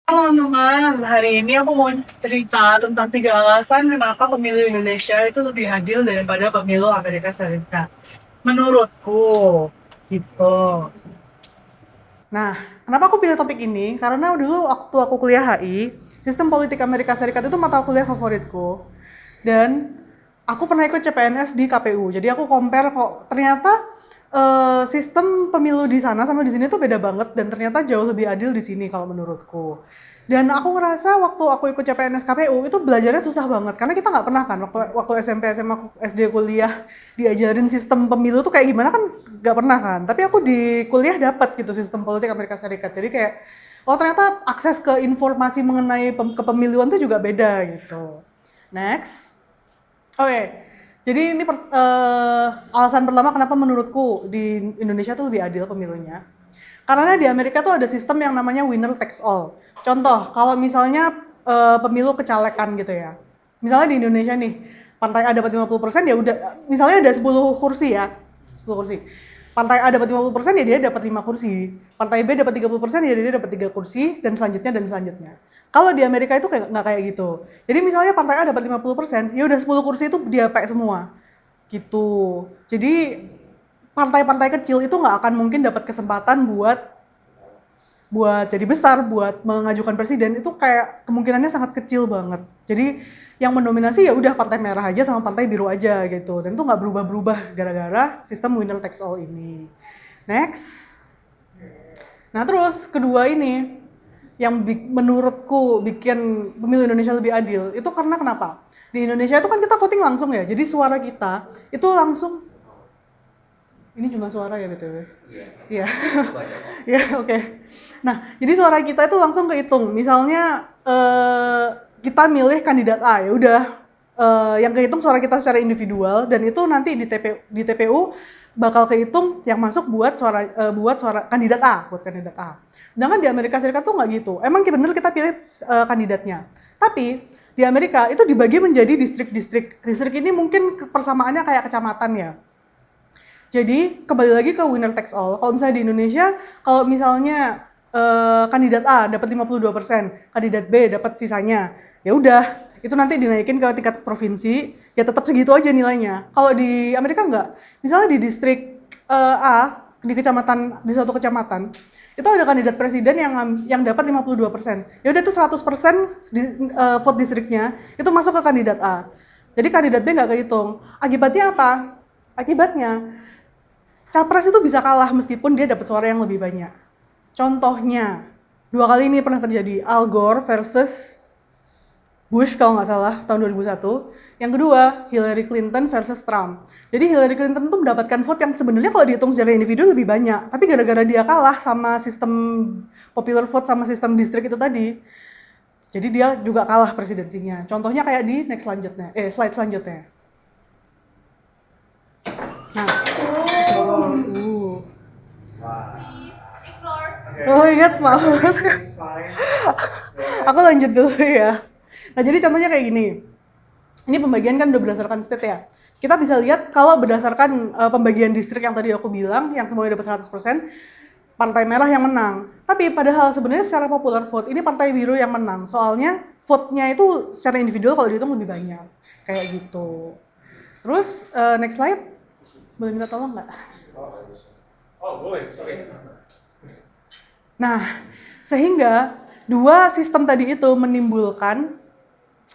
Halo teman-teman, hari ini aku mau cerita tentang 3 alasan kenapa pemilu Indonesia itu lebih adil daripada pemilu Amerika Serikat. Menurutku, gitu. Nah, kenapa aku pilih topik ini? Karena dulu waktu aku kuliah HI, sistem politik Amerika Serikat itu mata kuliah favoritku. Dan aku pernah ikut CPNS di KPU. Jadi aku compare kok ternyata sistem pemilu di sana sama di sini tuh beda banget dan ternyata jauh lebih adil di sini kalau menurutku. Dan aku ngerasa waktu aku ikut CPNS KPU itu belajarnya susah banget karena kita nggak pernah kan waktu SMP, SMA, SD, kuliah diajarin sistem pemilu tuh kayak gimana kan nggak pernah kan. Tapi aku di kuliah dapat gitu sistem politik Amerika Serikat. Jadi kayak oh ternyata akses ke informasi mengenai kepemiluan tuh juga beda gitu. Next. Oke. Jadi ini alasan pertama kenapa menurutku di Indonesia tuh lebih adil pemilunya. Karena di Amerika tuh ada sistem yang namanya winner takes all. Contoh, kalau misalnya pemilu kecalekan gitu ya. Misalnya di Indonesia nih, Partai A dapat 50% ya udah, misalnya ada 10 kursi ya. 10 kursi. Partai A dapat 50% ya dia dapat 5 kursi. Partai B dapat 30% ya dia dapat 3 kursi dan selanjutnya dan selanjutnya. Kalau di Amerika itu kayak nggak kayak gitu. Jadi misalnya Partai A dapat 50%, ya udah 10 kursi itu dia pakai semua. Gitu. Jadi partai-partai kecil itu nggak akan mungkin dapat kesempatan buat buat jadi besar, buat mengajukan presiden itu kayak kemungkinannya sangat kecil banget. Jadi yang mendominasi ya udah partai merah aja sama partai biru aja gitu. Dan itu nggak berubah-berubah gara-gara sistem winner takes all ini. Next. Nah terus kedua ini yang menurutku bikin pemilu Indonesia lebih adil itu karena kenapa? Di Indonesia itu kan kita voting langsung ya. Jadi suara kita itu langsung ini cuma suara ya BTW. Iya. Iya. Baca kok. Ya, oke. Nah, jadi suara kita itu langsung kehitung. Misalnya kita milih kandidat A, ya udah yang kehitung suara kita secara individual dan itu nanti di TPU bakal kehitung yang masuk buat suara kandidat A, buat kandidat A. Sedangkan di Amerika Serikat tuh nggak gitu. Emang bener kita pilih kandidatnya. Tapi di Amerika itu dibagi menjadi distrik-distrik. Distrik ini mungkin persamaannya kayak kecamatan ya. Jadi kembali lagi ke winner takes all. Kalau misalnya di Indonesia, kalau misalnya kandidat A dapat 52%, kandidat B dapat sisanya, ya udah itu nanti dinaikin ke tingkat provinsi, ya tetap segitu aja nilainya. Kalau di Amerika enggak. Misalnya di distrik A, di kecamatan di suatu kecamatan, itu ada kandidat presiden yang dapat 52%. Ya udah itu 100% vote distriknya itu masuk ke kandidat A. Jadi kandidat B nggak kehitung. Akibatnya apa? Akibatnya Capres itu bisa kalah meskipun dia dapat suara yang lebih banyak. Contohnya, 2 kali ini pernah terjadi, Al Gore versus Bush kalau nggak salah tahun 2001. Yang kedua, Hillary Clinton versus Trump. Jadi Hillary Clinton tuh mendapatkan vote yang sebenarnya kalau dihitung secara individu lebih banyak. Tapi gara-gara dia kalah sama sistem popular vote sama sistem distrik itu tadi, jadi dia juga kalah presidensinya. Contohnya kayak di slide selanjutnya. Nah, oh, oh ingat maaf. Aku lanjut dulu ya. Nah jadi contohnya kayak gini. Ini pembagian kan udah berdasarkan state ya. Kita bisa lihat kalau berdasarkan pembagian distrik yang tadi aku bilang, yang semuanya dapat 100%, partai merah yang menang. Tapi padahal sebenarnya secara popular vote, ini partai biru yang menang. Soalnya vote-nya itu secara individual kalau dihitung lebih banyak. Kayak gitu. Terus next slide. Boleh minta tolong nggak? Oh, boleh, sorry. Nah, sehingga dua sistem tadi itu menimbulkan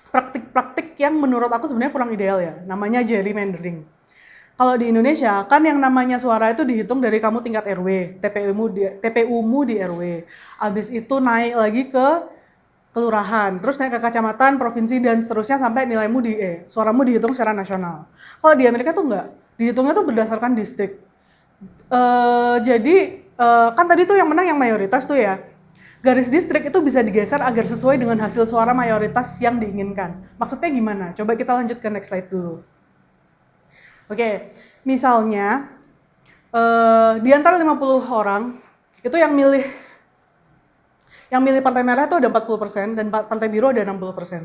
praktik-praktik yang menurut aku sebenarnya kurang ideal ya. Namanya gerrymandering. Kalau di Indonesia kan yang namanya suara itu dihitung dari kamu tingkat RW, TPU-mu di RW. Habis itu naik lagi ke kelurahan, terus naik ke kecamatan, provinsi dan seterusnya sampai nilaimu suaramu dihitung secara nasional. Kalau di Amerika tuh enggak, dihitungnya tuh berdasarkan distrik. Jadi kan tadi tuh yang menang yang mayoritas tuh ya. Garis distrik itu bisa digeser agar sesuai dengan hasil suara mayoritas yang diinginkan. Maksudnya gimana? Coba kita lanjut ke next slide dulu. Oke, misalnya di antara 50 orang itu yang milih partai merah itu ada 40% dan partai biru ada 60%.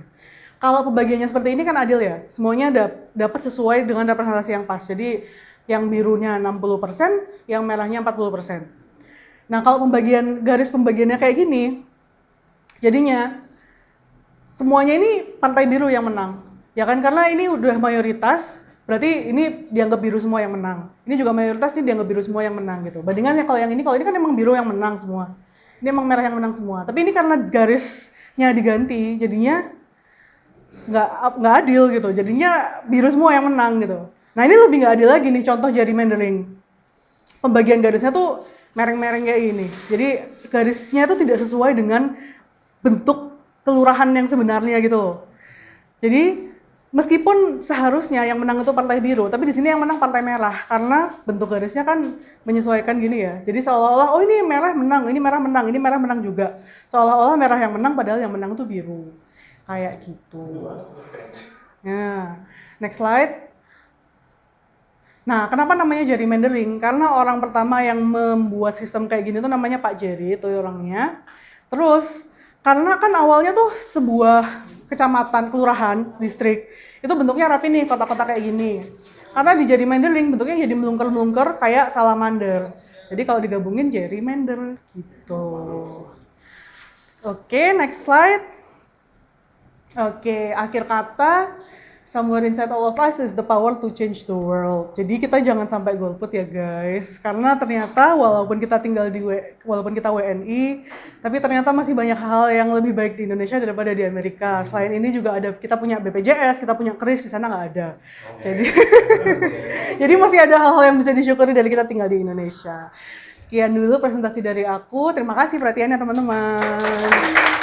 Kalau pembagiannya seperti ini kan adil ya, semuanya dapat sesuai dengan representasi yang pas. Jadi yang birunya 60%, yang merahnya 40%. Nah kalau garis pembagiannya kayak gini, Jadinya semuanya ini Pantai Biru yang menang. Ya kan, karena ini udah mayoritas, berarti ini dianggap biru semua yang menang. Ini juga mayoritas, ini dianggap biru semua yang menang gitu. Bandingannya kalau ini kan emang biru yang menang semua. Ini emang merah yang menang semua. Tapi ini karena garisnya diganti, jadinya nggak adil gitu. Jadinya biru semua yang menang gitu. Nah ini lebih nggak adil lagi nih, contoh gerrymandering. Pembagian garisnya tuh mereng-mereng kayak gini. Jadi garisnya tuh tidak sesuai dengan bentuk kelurahan yang sebenarnya gitu. Jadi meskipun seharusnya yang menang itu Pantai Biru, tapi di sini yang menang Pantai Merah karena bentuk garisnya kan menyesuaikan gini ya. Jadi seolah-olah oh ini merah menang, ini merah menang, ini merah menang juga. Seolah-olah merah yang menang padahal yang menang itu biru. Kayak gitu. Nah, next slide. Nah, kenapa namanya gerrymandering? Karena orang pertama yang membuat sistem kayak gini tuh namanya Pak Jerry, itu orangnya. Terus, karena kan awalnya tuh sebuah kecamatan, kelurahan, distrik, itu bentuknya rapi nih, kotak-kotak kayak gini. Karena di gerrymandering bentuknya jadi melungker-melungker kayak salamander. Jadi kalau digabungin gerrymander gitu. Oke, next slide. Oke, akhir kata, somewhere inside all of us is the power to change the world. Jadi kita jangan sampai golput ya guys, karena ternyata walaupun kita tinggal walaupun kita WNI, tapi ternyata masih banyak hal yang lebih baik di Indonesia daripada di Amerika. Selain ini juga kita punya BPJS, kita punya KRIS, di sana nggak ada. Jadi, jadi masih ada hal-hal yang bisa disyukuri dari kita tinggal di Indonesia. Sekian dulu presentasi dari aku. Terima kasih perhatiannya teman-teman.